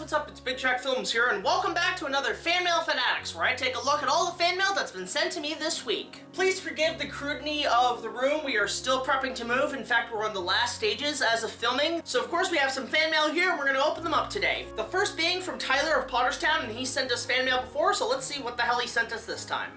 what's up? It's BigJackFilms here, and welcome back to another FANMAIL FANATICS, where I take a look at all the fan mail that's been sent to me this week. Please forgive the crudity of the room. We are still prepping to move. In fact, we're on the last stages as of filming. So, of course, we have some fan mail here, and we're going to open them up today. The first being from Tyler of Potterstown, and he sent us fan mail before, so let's see what the hell he sent us this time.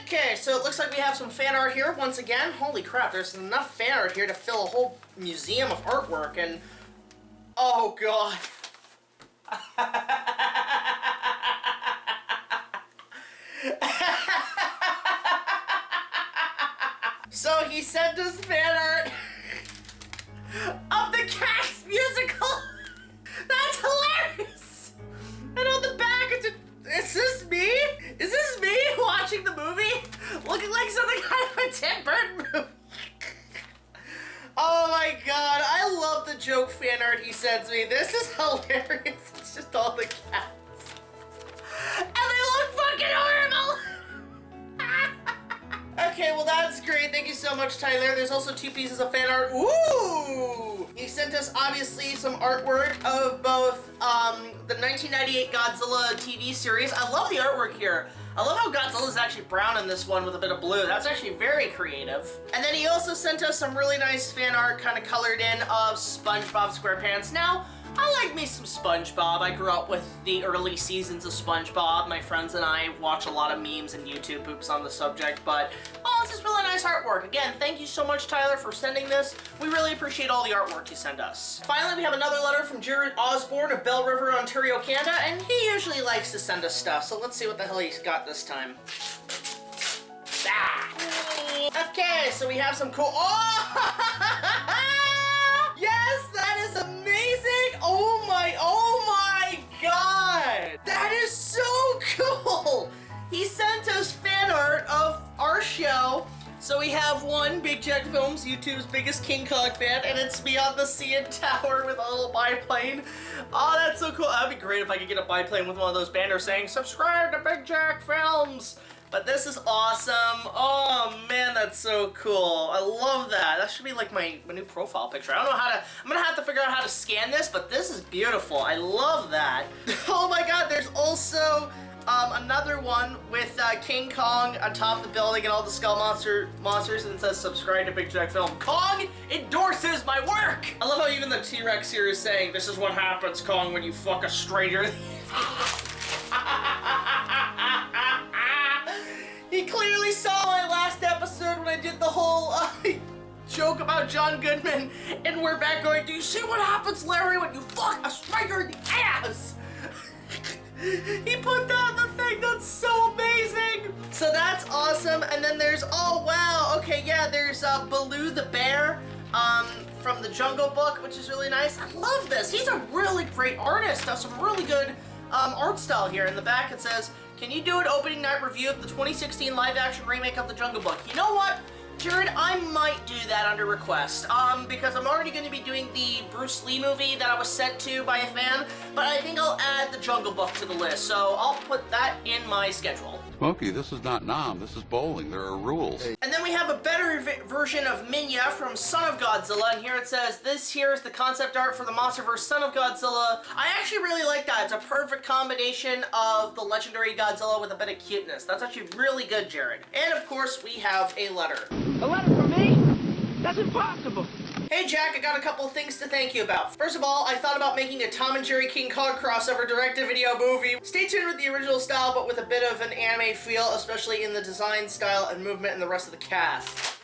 Okay, so it looks like we have some fan art here once again. Holy crap, there's enough fan art here to fill a whole museum of artwork, and oh god. So he sent us fan art of the Cats musical. That's hilarious. And on the back, is this me? Is this me watching the movie? Looking like something out of a Tim Burton movie. Oh my god, I love the joke fan art he sends me. This is hilarious. It's just all the cats. And they look fucking horrible! Okay, well that's great. Thank you so much, Tyler. There's also 2 pieces of fan art. Ooh! He sent us, obviously, some artwork of both the 1998 Godzilla TV series. I love the artwork here. I love how Godzilla's actually brown in this one with a bit of blue. That's actually very creative. And then he also sent us some really nice fan art kind of colored in of SpongeBob SquarePants. Now, I like me some SpongeBob. I grew up with the early seasons of SpongeBob. My friends and I watch a lot of memes and YouTube poops on the subject, but oh, this is really nice artwork. Again, thank you so much, Tyler, for sending this. We really appreciate all the artwork you send us. Finally, we have another letter from Osborne of Bell River, Ontario, Canada, and he usually likes to send us stuff, so let's see what the hell he's got this time. Ah. Okay, so we have some cool... Oh! Yes, that is amazing! Oh my god! That is so cool! He sent us fan art of our show. So we have one, BigJackFilms, YouTube's biggest King Kong fan, and it's me on the CN Tower with a little biplane. Oh, that's so cool. That'd be great if I could get a biplane with one of those banners saying, "Subscribe to BigJackFilms." But this is awesome. Oh man, that's so cool. I love that. That should be like my new profile picture. I don't know how to, I'm gonna have to figure out how to scan this, but this is beautiful. I love that. Oh my god, there's also another one with King Kong on top of the building and all the skull monsters, and it says subscribe to BigJackFilm. Kong endorses my work! I love how even the T-Rex here is saying, this is what happens, Kong, when you fuck a stranger. He clearly saw my last episode when I did the whole joke about John Goodman, and we're back going, do you see what happens, Larry, when you fuck a striker in the ass? He put that on the thing. That's so amazing. So that's awesome. And then there's, oh wow, okay, yeah, there's Baloo the bear from the Jungle Book, which is really nice. I love this. He's a really great artist. Does some really good art style here. In the back it says, can you do an opening night review of the 2016 live-action remake of the Jungle Book? You know what, Jared, I might do that under request, because I'm already going to be doing the Bruce Lee movie that I was sent to by a fan, but I think I'll add the Jungle Book to the list, so I'll put that in my schedule. Smokey, this is not Nam, this is bowling. There are rules. And then we have a better version of Minya from Son of Godzilla, and here it says, this here is the concept art for the MonsterVerse Son of Godzilla. I actually really like that. It's a perfect combination of the legendary Godzilla with a bit of cuteness. That's actually really good, Jared. And of course, we have a letter. A letter from me? That's impossible. Hey Jack, I got a couple things to thank you about. First of all, I thought about making a Tom and Jerry King Kong crossover direct-to-video movie. Stay tuned with the original style, but with a bit of an anime feel, especially in the design, style, and movement and the rest of the cast.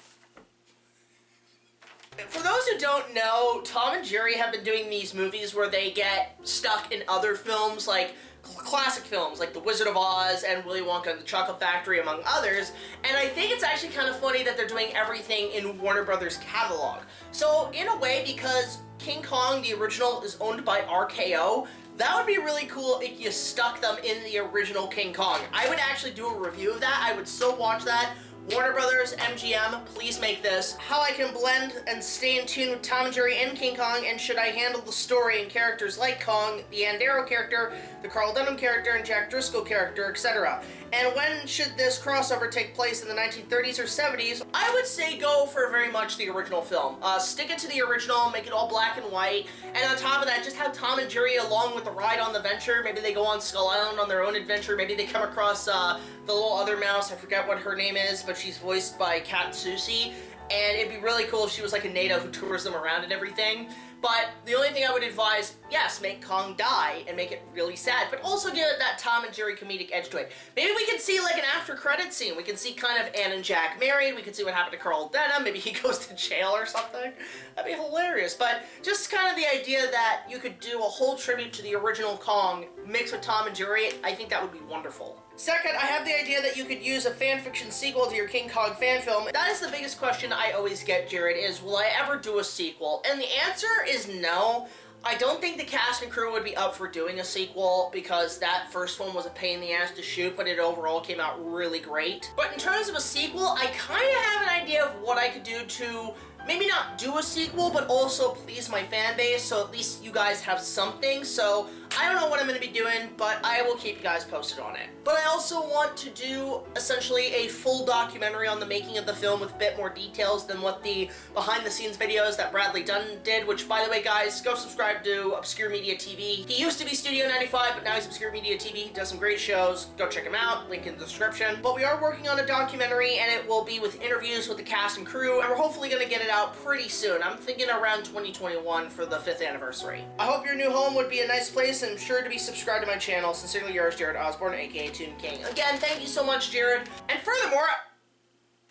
For those who don't know, Tom and Jerry have been doing these movies where they get stuck in other films, like classic films like The Wizard of Oz and Willy Wonka and the Chocolate Factory, among others, and I think it's actually kind of funny that they're doing everything in Warner Brothers catalog. So in a way, because King Kong, the original, is owned by RKO, that would be really cool if you stuck them in the original King Kong. I would actually do a review of that. I would so watch that Warner Brothers, MGM, please make this. How I can blend and stay in tune with Tom and Jerry and King Kong, and should I handle the story and characters like Kong, the Andero character, the Carl Dunham character, and Jack Driscoll character, etc. And when should this crossover take place, in the 1930s or 70s? I would say go for very much the original film. Stick it to the original, make it all black and white, and on top of that, just have Tom and Jerry along with the ride on the venture. Maybe they go on Skull Island on their own adventure. Maybe they come across the little other mouse. I forget what her name is, but she's voiced by Kat Susi. And it'd be really cool if she was like a native who tours them around and everything. But the only thing I would advise, yes, make Kong die and make it really sad, but also give it that Tom and Jerry comedic edge to it. Maybe we could see like an after-credit scene. We could see kind of Ann and Jack married. We could see what happened to Carl Denham. Maybe he goes to jail or something. That'd be hilarious. But just kind of the idea that you could do a whole tribute to the original Kong mixed with Tom and Jerry, I think that would be wonderful. Second, I have the idea that you could use a fanfiction sequel to your King Kong fan film. That is the biggest question I always get, Jared, is will I ever do a sequel? And the answer is no. I don't think the cast and crew would be up for doing a sequel because that first one was a pain in the ass to shoot, but it overall came out really great. But in terms of a sequel, I kind of have an idea of what I could do to maybe not do a sequel, but also please my fan base, so at least you guys have something. So I don't know what I'm going to be doing, but I will keep you guys posted on it. But I also want to do essentially a full documentary on the making of the film with a bit more details than what the behind the scenes videos that Bradley Dunn did, which by the way guys, go subscribe to Obscure Media TV. He used to be Studio 95, but now he's Obscure Media TV. He does some great shows. Go check him out, link in the description. But we are working on a documentary, and it will be with interviews with the cast and crew, and we're hopefully going to get it out pretty soon. I'm thinking around 2021 for the 5th anniversary. I hope your new home would be a nice place, and sure to be subscribed to my channel. Sincerely yours, Jared Osborne, aka Toon King. Again, thank you so much, Jared. And furthermore,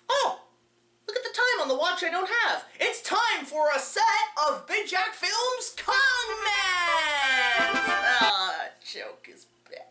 oh, look at the time on the watch I don't have. It's time for a set of BigJackFilms comments! Joke is bad.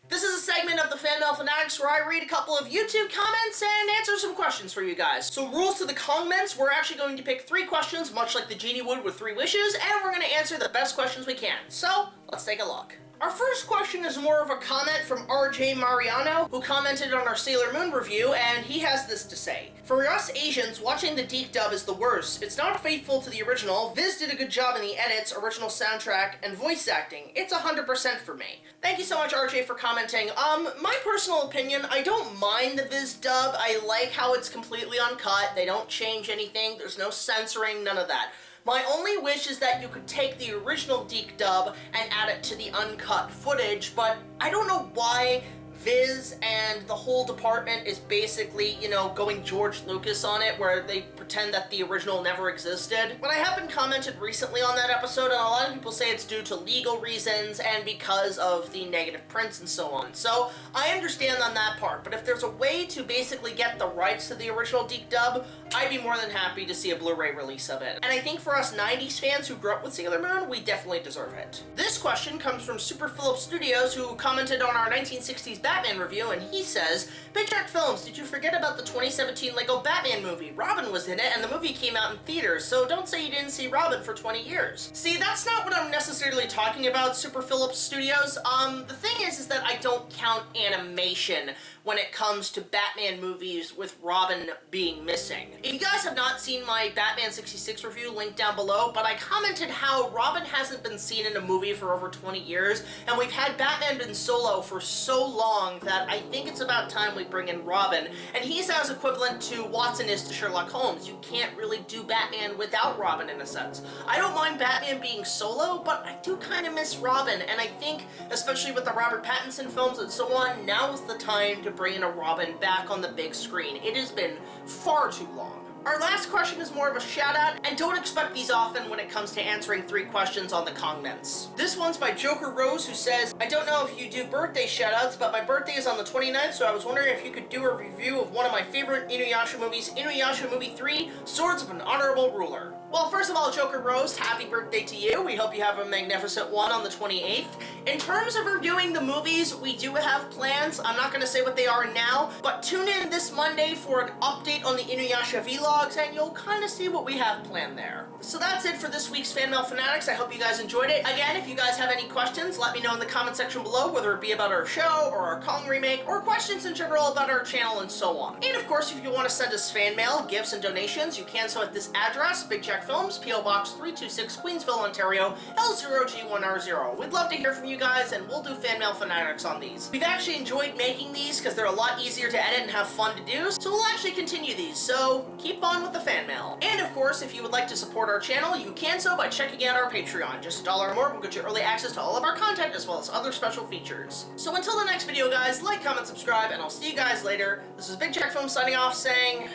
This is a segment of the FANMAIL Fanatics where I read a couple of YouTube comments and answer some questions for you guys. So rules to the comments, we're actually going to pick 3 questions, much like the genie would with 3 wishes, and we're going to answer the best questions we can. So, let's take a look. Our first question is more of a comment from RJ Mariano, who commented on our Sailor Moon review, and he has this to say. For us Asians, watching the Deke dub is the worst. It's not faithful to the original. Viz did a good job in the edits, original soundtrack, and voice acting. It's 100% for me. Thank you so much, RJ, for commenting. My personal opinion, I don't mind the Viz dub. I like how it's completely uncut. They don't change anything. There's no censoring, none of that. My only wish is that you could take the original Deke dub and add it to the uncut footage, but I don't know why Viz and the whole department is basically, you know, going George Lucas on it, where they pretend that the original never existed. But I have been commented recently on that episode, and a lot of people say it's due to legal reasons and because of the negative prints and so on. So I understand on that part, but if there's a way to basically get the rights to the original Deke dub, I'd be more than happy to see a Blu-ray release of it. And I think for us 90s fans who grew up with Sailor Moon, we definitely deserve it. This question comes from Super Philip Studios, who commented on our 1960s Batman review, and he says, BigJackFilms, did you forget about the 2017 Lego Batman movie? Robin was in it, and the movie came out in theaters, so don't say you didn't see Robin for 20 years. See, that's not what I'm necessarily talking about, Super Philip Studios. The thing is that I don't count animation when it comes to Batman movies with Robin being missing. If you guys have not seen my Batman 66 review, linked down below, but I commented how Robin hasn't been seen in a movie for over 20 years, and we've had Batman been solo for so long that I think it's about time we bring in Robin, and he's as equivalent to Watson is to Sherlock Holmes. You can't really do Batman without Robin in a sense. I don't mind Batman being solo, but I do kind of miss Robin, and I think, especially with the Robert Pattinson films and so on, now is the time to bring in a Robin back on the big screen. It has been far too long. Our last question is more of a shout out, and don't expect these often when it comes to answering 3 questions on the comments. This one's by Joker Rose, who says, I don't know if you do birthday shout outs, but my birthday is on the 29th, so I was wondering if you could do a review of one of my favorite Inuyasha movies, Inuyasha Movie 3, Swords of an Honorable Ruler. Well, first of all, Joker Rose, happy birthday to you. We hope you have a magnificent one on the 28th. In terms of reviewing the movies, we do have plans. I'm not going to say what they are now, but tune in this Monday for an update on the Inuyasha vlog. vlogs, and you'll kind of see what we have planned there. So that's it for this week's Fan Mail Fanatics. I hope you guys enjoyed it. Again, if you guys have any questions, let me know in the comment section below, whether it be about our show or our Kong remake, or questions in general about our channel and so on. And of course, if you want to send us fan mail, gifts, and donations, you can so at this address, BigJackFilms, P.O. Box 326, Queensville, Ontario, L0G1R0. We'd love to hear from you guys, and we'll do Fan Mail Fanatics on these. We've actually enjoyed making these because they're a lot easier to edit and have fun to do, so we'll actually continue these, so keep on with the fan mail. And of course, if you would like to support our channel, you can so by checking out our Patreon. Just $1 or more will get you early access to all of our content as well as other special features. So until the next video, guys, like, comment, subscribe, and I'll see you guys later. This is BigJackFilms signing off saying,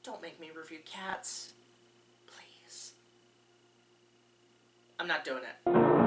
don't make me review cats. Please. I'm not doing it.